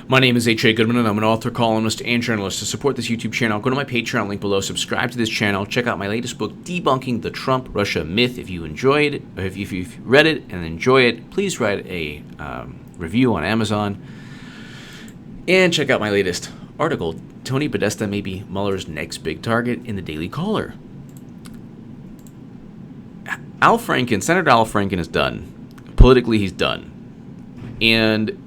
My name is H.A. Goodman, and I'm an author, columnist, and journalist. To support this YouTube channel, go to my Patreon link below, subscribe to this channel, check out my latest book, Debunking the Trump-Russia Myth. If you enjoyed it, or if you've read it and enjoy it, please write a review on Amazon. And check out my latest article, Tony Podesta may be Mueller's next big target, in the Daily Caller. Senator Al Franken is done. Politically, he's done. And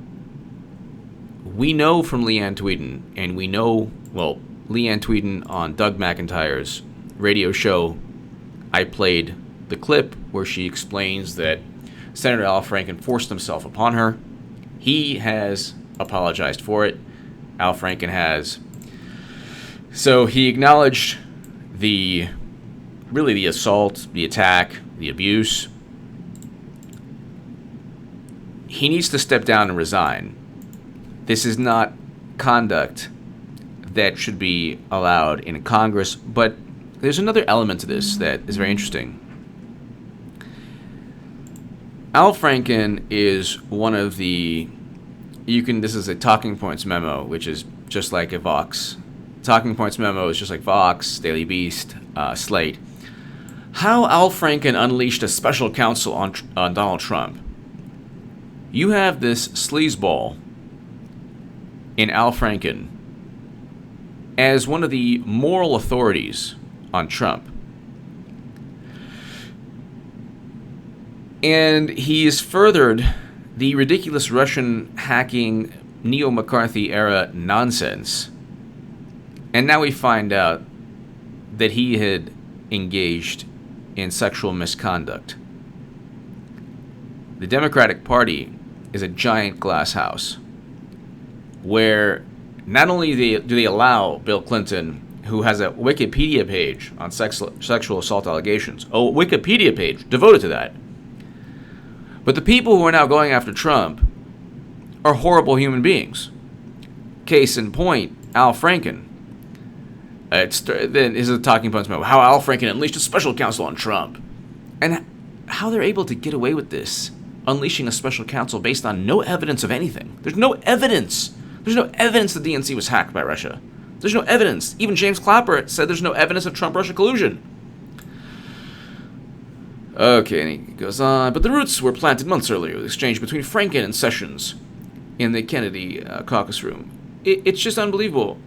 we know from Leanne Tweeden, and we know, well, Leanne Tweeden on Doug McIntyre's radio show, I played the clip where she explains that Senator Al Franken forced himself upon her. He has apologized for it. Al Franken has. So he acknowledged the assault, the attack, the abuse. He needs to step down and resign. This is not conduct that should be allowed in Congress, but there's another element to this that is very interesting. Al Franken is one of the, this is a talking points memo, which is just like a Vox. Talking points memo is just like Vox, Daily Beast, Slate. How Al Franken unleashed a special counsel on Donald Trump. You have this sleazeball in Al Franken as one of the moral authorities on Trump. And he has furthered the ridiculous Russian hacking neo-McCarthy era nonsense. And now we find out that he had engaged in sexual misconduct. The Democratic Party is a giant glass house where not only do they allow Bill Clinton, who has a Wikipedia page on sexual assault allegations, a Wikipedia page devoted to that, but the people who are now going after Trump are horrible human beings. Case in point, Al Franken. Then is a talking points about how Al Franken unleashed a special counsel on Trump, and how they're able to get away with this, unleashing a special counsel based on no evidence of anything. There's no evidence. There's no evidence the DNC was hacked by Russia. There's no evidence. Even James Clapper said there's no evidence of Trump-Russia collusion. Okay, and he goes on. But the roots were planted months earlier with the exchange between Franken and Sessions in the Kennedy caucus room. It's just unbelievable.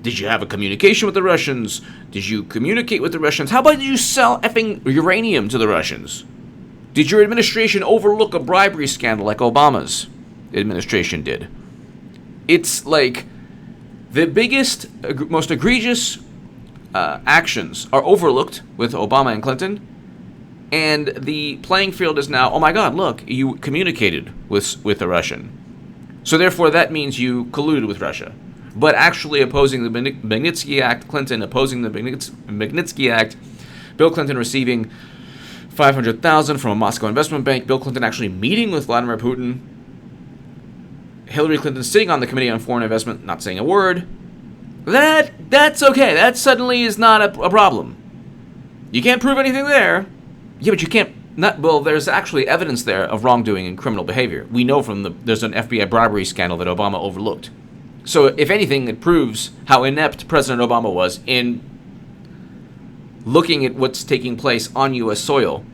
Did you have a communication with the Russians? Did you communicate with the Russians? How about did you sell effing uranium to the Russians? Did your administration overlook a bribery scandal like Obama's administration did? It's like the biggest, most egregious actions are overlooked with Obama and Clinton, and the playing field is now, oh my God, look, you communicated with a Russian. So therefore that means you colluded with Russia. But actually opposing the Magnitsky Act, Clinton opposing the Magnitsky Act, Bill Clinton receiving $500,000 from a Moscow investment bank, Bill Clinton actually meeting with Vladimir Putin, Hillary Clinton sitting on the Committee on Foreign Investment, not saying a word. That's okay. That suddenly is not a problem. You can't prove anything there. Yeah, but you can't. There's actually evidence there of wrongdoing and criminal behavior. We know there's an FBI bribery scandal that Obama overlooked. So if anything, it proves how inept President Obama was in looking at what's taking place on U.S. soil.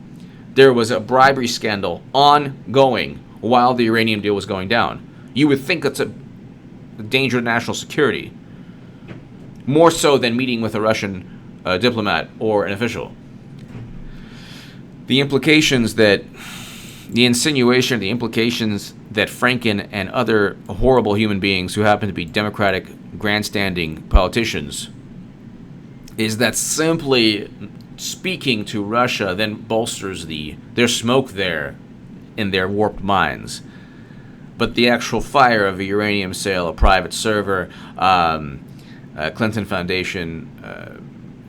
There was a bribery scandal ongoing while the uranium deal was going down. You would think that's a danger to national security, more so than meeting with a Russian diplomat or an official. The implications that Franken and other horrible human beings who happen to be Democratic grandstanding politicians is that simply speaking to Russia then bolsters their smoke there in their warped minds. But the actual fire of a uranium sale, a private server, Clinton Foundation,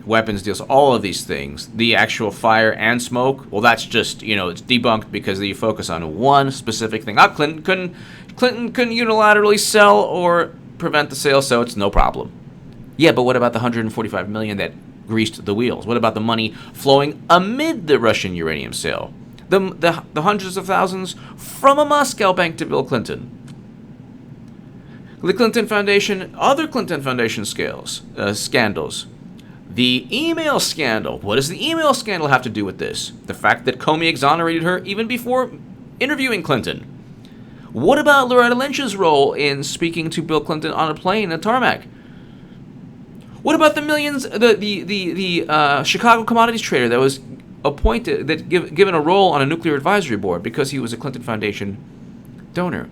weapons deals, all of these things, the actual fire and smoke, well, that's just, it's debunked because you focus on one specific thing. Clinton couldn't unilaterally sell or prevent the sale, so it's no problem. Yeah, but what about the $145 million that greased the wheels? What about the money flowing amid the Russian uranium sale? The hundreds of thousands from a Moscow bank to Bill Clinton. The Clinton Foundation, other Clinton Foundation scandals. The email scandal. What does the email scandal have to do with this? The fact that Comey exonerated her even before interviewing Clinton. What about Loretta Lynch's role in speaking to Bill Clinton on a plane at tarmac? What about the millions, the Chicago commodities trader that was appointed, given a role on a nuclear advisory board because he was a Clinton Foundation donor?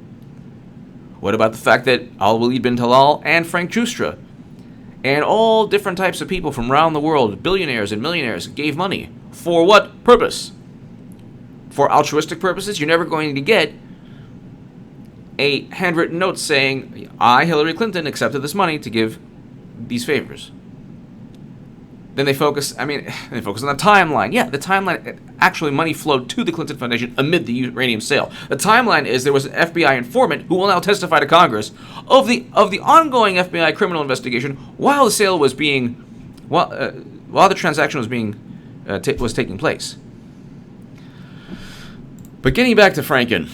What about the fact that Al-Walid bin Talal and Frank Justra and all different types of people from around the world, billionaires and millionaires, gave money? For what purpose? For altruistic purposes? You're never going to get a handwritten note saying, I, Hillary Clinton, accepted this money to give these favors. Then they focus on the timeline. Yeah, the timeline, actually money flowed to the Clinton Foundation amid the uranium sale. The timeline is there was an FBI informant who will now testify to Congress of the ongoing FBI criminal investigation while the sale was being, while the transaction was being, was taking place. But getting back to Franken.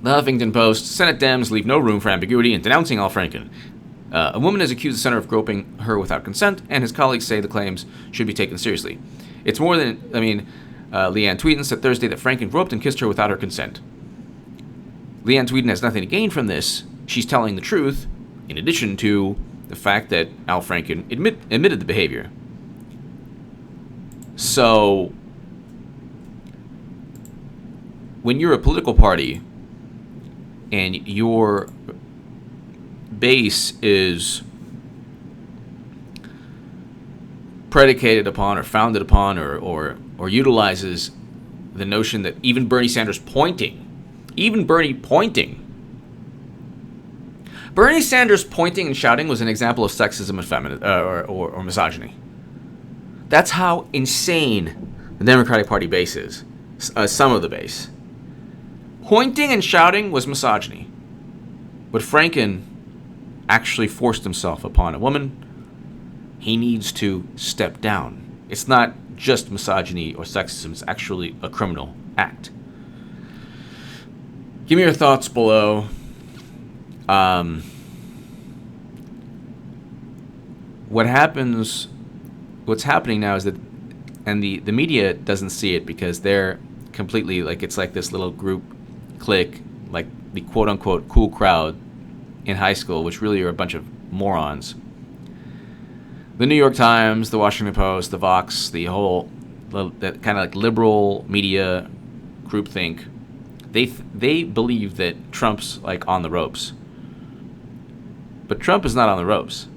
The Huffington Post, Senate Dems leave no room for ambiguity in denouncing Al Franken. A woman has accused the senator of groping her without consent, and his colleagues say the claims should be taken seriously. It's more than, Leanne Tweeden said Thursday that Franken groped and kissed her without her consent. Leanne Tweeden has nothing to gain from this. She's telling the truth, in addition to the fact that Al Franken admitted the behavior. So, when you're a political party and your base is predicated upon or founded upon or utilizes the notion that even Bernie Sanders Bernie Sanders pointing and shouting was an example of sexism and or misogyny. That's how insane the Democratic Party base is. Some of the base. Pointing and shouting was misogyny. But Franken actually forced himself upon a woman. He needs to step down. It's not just misogyny or sexism. It's actually a criminal act. Give me your thoughts below. What's happening now is that, and the media doesn't see it because they're completely it's like this little group clique, like the quote-unquote cool crowd in high school, which really are a bunch of morons. The New York Times, the Washington Post, the Vox, that kind of liberal media groupthink, they believe that Trump's on the ropes. But Trump is not on the ropes.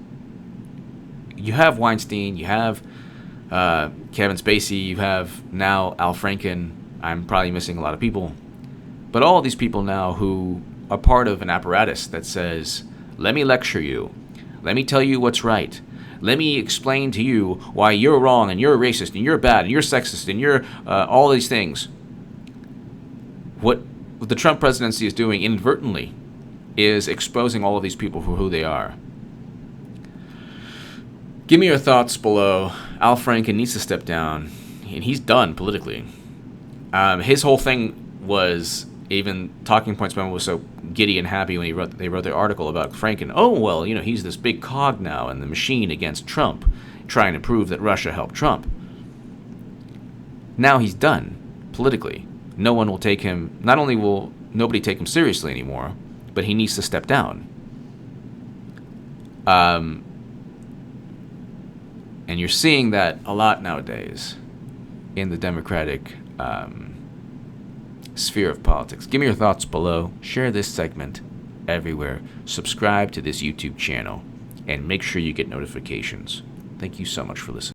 You have Weinstein, you have Kevin Spacey, you have now Al Franken. I'm probably missing a lot of people. But all of these people now who are part of an apparatus that says, let me lecture you. Let me tell you what's right. Let me explain to you why you're wrong and you're racist and you're bad and you're sexist and you're all these things. What the Trump presidency is doing inadvertently is exposing all of these people for who they are. Give me your thoughts below. Al Franken needs to step down, and he's done politically. His whole thing was, even talking points memo was so giddy and happy when they wrote their article about Franken. Oh, well, he's this big cog now in the machine against Trump, trying to prove that Russia helped Trump. Now he's done politically. No one will take him, not only will nobody take him seriously anymore, but he needs to step down. And you're seeing that a lot nowadays in the Democratic sphere of politics. Give me your thoughts below. Share this segment everywhere. Subscribe to this YouTube channel. And make sure you get notifications. Thank you so much for listening.